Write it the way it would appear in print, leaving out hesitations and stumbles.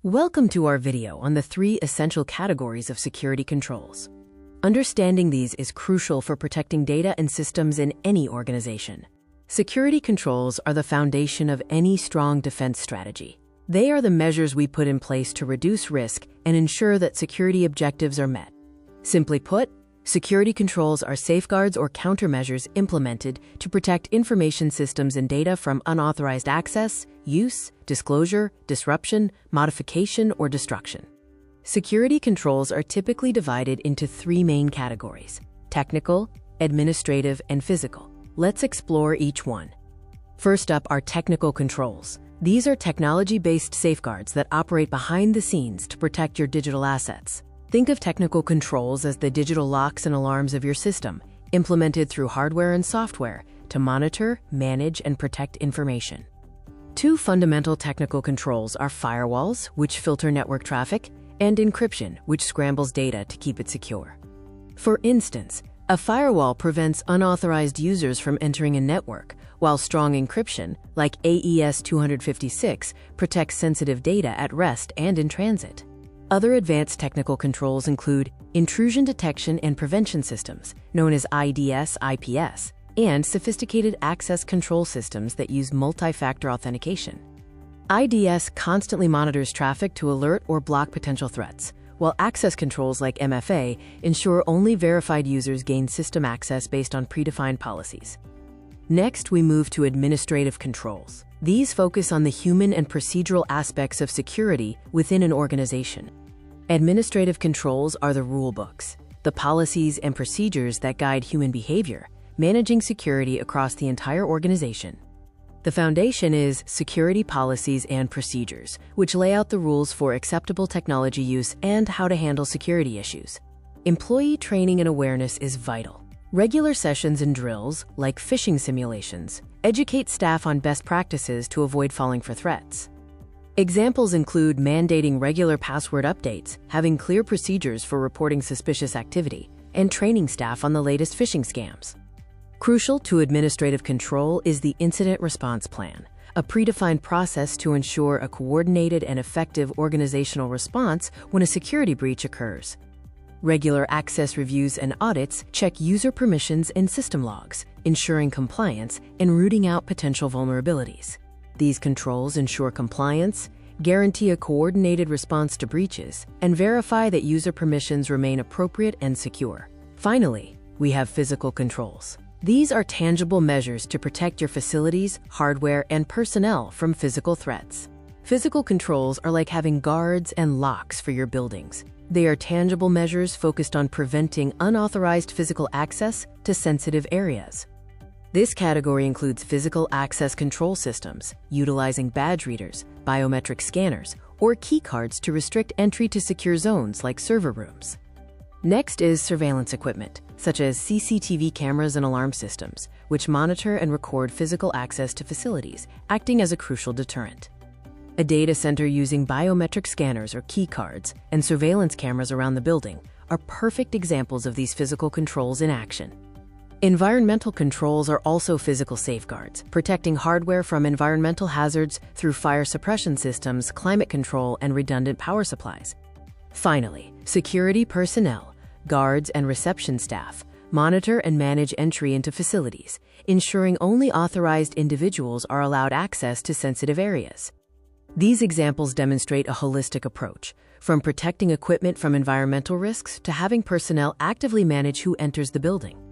Welcome to our video on the 3 essential categories of security controls. Understanding these is crucial for protecting data and systems in any organization. Security controls are the foundation of any strong defense strategy. They are the measures we put in place to reduce risk and ensure that security objectives are met. Simply put, security controls are safeguards or countermeasures implemented to protect information systems and data from unauthorized access, use, disclosure, disruption, modification, or destruction. Security controls are typically divided into 3 main categories: technical, administrative, and physical. Let's explore each one. First up are technical controls. These are technology-based safeguards that operate behind the scenes to protect your digital assets. Think of technical controls as the digital locks and alarms of your system, implemented through hardware and software to monitor, manage, and protect information. 2 fundamental technical controls are firewalls, which filter network traffic, and encryption, which scrambles data to keep it secure. For instance, a firewall prevents unauthorized users from entering a network, while strong encryption, like AES-256, protects sensitive data at rest and in transit. Other advanced technical controls include intrusion detection and prevention systems, known as IDS/IPS, and sophisticated access control systems that use multi-factor authentication. IDS constantly monitors traffic to alert or block potential threats, while access controls like MFA ensure only verified users gain system access based on predefined policies. Next, we move to administrative controls. These focus on the human and procedural aspects of security within an organization. Administrative controls are the rule books, the policies and procedures that guide human behavior, managing security across the entire organization. The foundation is security policies and procedures, which lay out the rules for acceptable technology use and how to handle security issues. Employee training and awareness is vital. Regular sessions and drills, like phishing simulations, educate staff on best practices to avoid falling for threats. Examples include mandating regular password updates, having clear procedures for reporting suspicious activity, and training staff on the latest phishing scams. Crucial to administrative control is the incident response plan, a predefined process to ensure a coordinated and effective organizational response when a security breach occurs. Regular access reviews and audits check user permissions and system logs, ensuring compliance and rooting out potential vulnerabilities. These controls ensure compliance, guarantee a coordinated response to breaches, and verify that user permissions remain appropriate and secure. Finally, we have physical controls. These are tangible measures to protect your facilities, hardware, and personnel from physical threats. Physical controls are like having guards and locks for your buildings. They are tangible measures focused on preventing unauthorized physical access to sensitive areas. This category includes physical access control systems, utilizing badge readers, biometric scanners, or key cards to restrict entry to secure zones like server rooms. Next is surveillance equipment, such as CCTV cameras and alarm systems, which monitor and record physical access to facilities, acting as a crucial deterrent. A data center using biometric scanners or key cards and surveillance cameras around the building are perfect examples of these physical controls in action. Environmental controls are also physical safeguards, protecting hardware from environmental hazards through fire suppression systems, climate control, and redundant power supplies. Finally, security personnel, guards, and reception staff monitor and manage entry into facilities, ensuring only authorized individuals are allowed access to sensitive areas. These examples demonstrate a holistic approach, from protecting equipment from environmental risks to having personnel actively manage who enters the building.